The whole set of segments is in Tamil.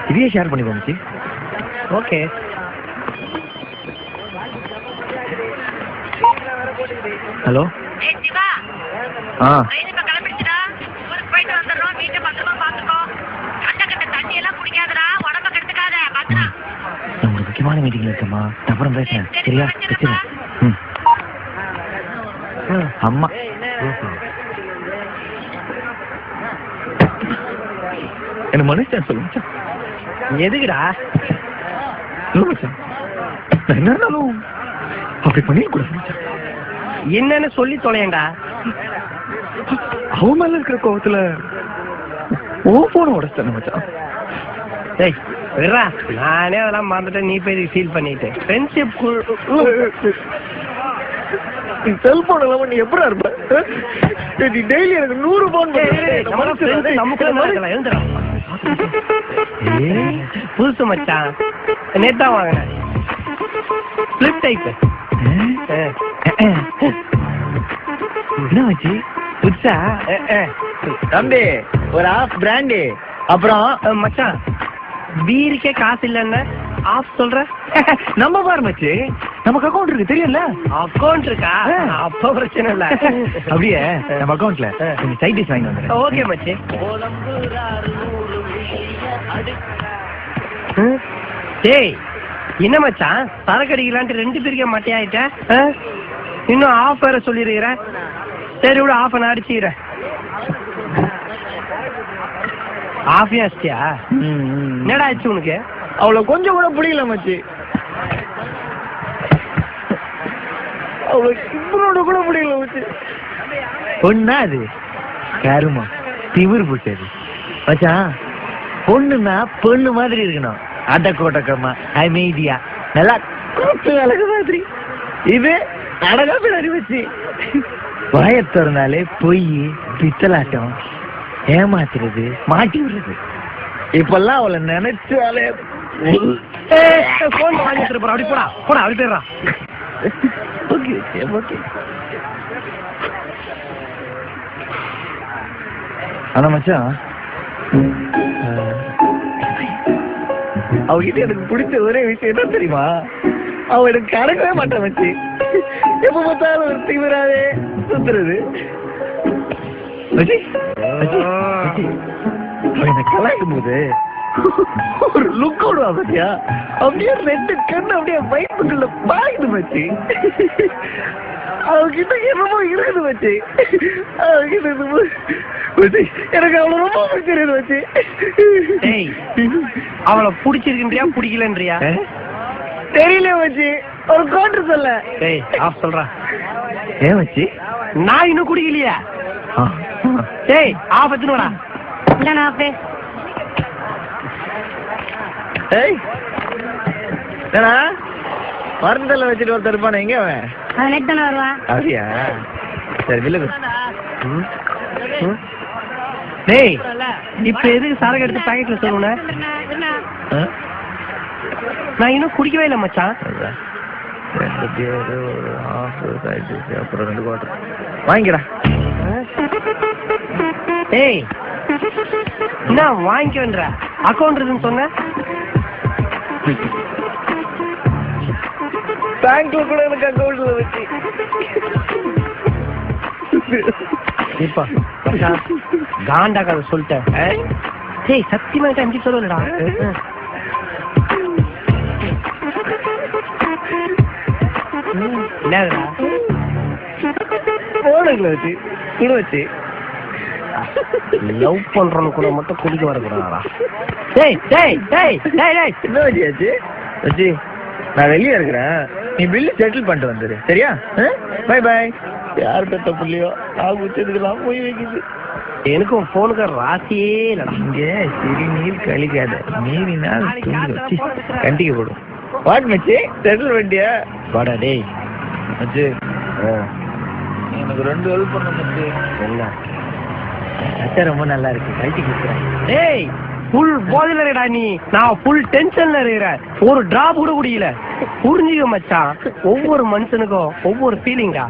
இதையே ஷேர் பண்ணிக்கோ மச்சி. ஓகே. ஹலோ. ஆ முக்கியமான மீட்டிங்ல இருக்கமா, அப்புறம் பேசுறேன் சரியா? அம்மா என்ன மனுஷன் சொல்லுங்க. எதுக்குடா என்னாலும் அப்படி பண்ணி கூட என்னன்னு சொல்லி தொலையண்டா. அவன் மேல இருக்கிற கோவத்துல ஓ போன உடச்சிட்டேன் மச்சான். டேய் விட்றா, நானே அதெல்லாம் மறந்துட்டேன். நீ போய் ஃபீல் பண்ணிட்டு ஃப்ரெண்ட்ஷிப் செல்போன் இல்லாம நீ எப்படா இருப்ப? நீ டெய்லி எனக்கு 100 போன் புதுசு மச்சான், நேத்தா வாங்கினேன். Flip type. என்ன வச்சு புதுசா? தம்பி ஒரு ஆஃப் பிராண்டி. அப்புறம் மச்சான் பீருக்கே காசு இல்லன்னு ஆஃப் சொல்ற. நம்ம பாரு மச்சி, நமக்கு அக்கௌண்ட் இருக்கு தெரியல. அக்கௌண்ட் இருக்கா? அப்ப பிரச்சனை இல்ல. அப்படியே நம்ம அக்கௌண்ட்ல கொஞ்சம் சைட் டிஷ் வாங்கி வந்துடுறேன். ஓகே மச்சி. டேய் என்ன மச்சான் சரக்கு அடிக்கலான்ட்டு 2 பேருக்கே மட்டையாயிட்ட. இன்னும் ஆஃப் வேற சொல்லிருக்கிறேன். சரி விட, ஆஃப் நான் அடிச்சுக்கிறேன். ஆஃபியா அடிச்சியா? என்னடா ஆச்சு உனக்கு? அவ்வளவு கொஞ்சம் கூட பிடிக்கல மச்சி. அவ்வளவு இவனோட கூட பிடிக்கல மச்சி. பொண்ணா அது கருமா திமிர் பிடிச்சது மச்சான். பொண்ணுன்னா பொண்ணு மாதிரி இருக்கணும். அடக்கோட்டக்கமா அமைதியா நல்லா அழகு மாதிரி. இது அழகா பின்னாடி வச்சு வாயத்திறனாலே பொய் பித்தலாட்டம் ஏமாத்துறது மாட்டி விடுறது. இப்பெல்லாம் அவளை நினைச்சாலே போன் வாங்கிட்டு போற. அப்படி போடா போடா, அப்படி போயிடுறா. Okay okay. ஆனா மச்சான் அவகிட்ட எனக்கு பிடிச்ச ஒரே விஷயம் என்ன தெரியுமா? அவ எனக்கு கடக்கவே மாட்டான் மச்சி. எப்ப பார்த்தாலும் ஒரு தீவிராவே சுத்துறது. கலாய்க்கும் போது ஒரு லுக் விடுவா பத்தியா, அப்படியே 2 கண்ணு அப்படியே வயிற்றுக்குள்ள பாயுது மச்சி. அவகிட்ட என்னமோ இருக்குது மச்சி. அவகிட்ட எனக்கு அவளை ரொம்ப பிடிச்சிருது மச்சி. அவளை பிடிச்சிருக்கின்றியா பிடிக்கலன்றியா தெரியல மச்சி. ஒரு கோட்டு சொல்ல. டேய் ஆஃப் சொல்றா. ஏன் மச்சி? நான் இன்னும் குடிக்கலையா? டேய் ஆஃப் எடுத்துன்னு வாடா. இல்லண்ணா ஆஃப். ஏய் என்னடா மருந்தெல்லாம் வச்சுட்டு ஒருத்தர் இருப்பானே, எங்க அவன்? நெட் தானே வருவான். அப்படியா? சரி வில்லுங்க. டேய் இப்ப எதுக்கு சரக்கு எடுத்து பாக்கெட்ல சொல்லுன? நான் இன்னும் குடிக்கவே இல்லை மச்சான். 2 பேரு ஒரு ஆஃப் சைட் டிஷ் அப்புறம் 2 குவார்ட்டர் வாங்கிடா. டேய் என்ன வாங்கிக்க வேண்ட அக்கௌண்ட் இருக்குன்னு சொன்ன? பேங்க்ல கூட எனக்கு அக்கௌண்ட்ல வச்சு இப்ப காண்டா கதை சொல்லிட்டேன். டேய் சத்தியமா எப்படி சொல்லலடா. என்னடா போனங்கள வச்சு குடு வச்சு லவ் பண்றவங்க கூட மட்டும் குடிக்க வரக்கூடாதா? டேய் டேய் டேய் டேய் டேய் என்ன வச்சியாச்சு வச்சு? நான் வெளியே இருக்கிறேன், நீ பில்லு செட்டில் பண்ணிட்டு வந்துரு சரியா? Bye bye. யார் பெத்த புள்ளியோ ஆகுச்சதுக்கெல்லாம் போய் வைக்குது. எனக்கும் போனுக்கு ராசியே இல்லடா. இங்கே சிறு நீர் கழிக்காத, நீரினால் துணி வச்சு கண்டிக்க போடும். வாட் மச்சி செட்டில் பண்ணிட்டியா? வாடா டேய் மச்சி எனக்கு 2 ஹெல்ப் பண்ண மச்சி. என்ன அச்சா ரொம்ப நல்லா இருக்கு, கழிச்சு கொடுக்குறேன். டேய் ஃபுல் போதையில இருக்கடா நீ. நான் ஃபுல் டென்ஷன்ல இருக்கிறேன். ஒரு டிராப் கூட குடிக்கல. புரிஞ்சுக்க மச்சான், ஒவ்வொரு மனுஷனுக்கும் ஒவ்வொரு ஃபீலிங்கா.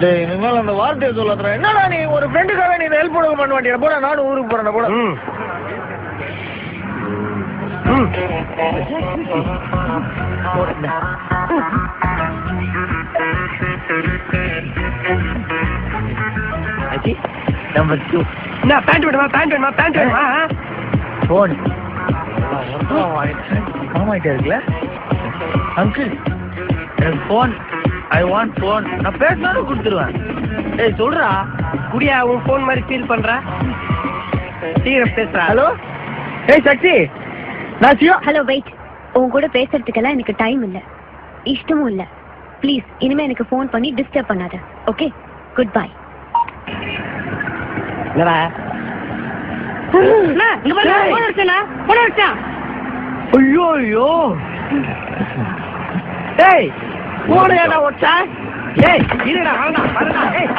டேய் இனிமேல் அந்த வார்த்தையை சொல்லாத. என்னடா நீ ஒரு ஃப்ரெண்டுக்காக நீ ஹெல்ப் பண்ண மாட்டியா? போடா, நானும் ஊருக்கு போறேன். போடா. நம்பர் 2. நான் பேண்ட் வேணுமா? போன் ஆமாயிட்டே இருக்குல்ல அங்கிள், எனக்கு போன். I want phone. நான் பேசினாலும் கொடுத்துருவேன். ஏய் சொல்றா. குடியா உன் போன் மாதிரி ஃபீல் பண்ற? சீக்கிரம் பேசுறா. ஹலோ. ஏய் சக்தி, நான் சிவா. Hello wait. உன் கூட பேசுறதுக்கெல்லாம் எனக்கு டைம் இல்ல, இஷ்டமும் இல்ல. ப்ளீஸ் இனிமே எனக்கு ஃபோன் பண்ணி டிஸ்டர்ப் பண்ணாத. Okay, good bye. என்னடா ஐயோ ஐயோ. ஏய் போன ஏடா ஒச்சா. ஏய் இருடா வரடா. ஏய்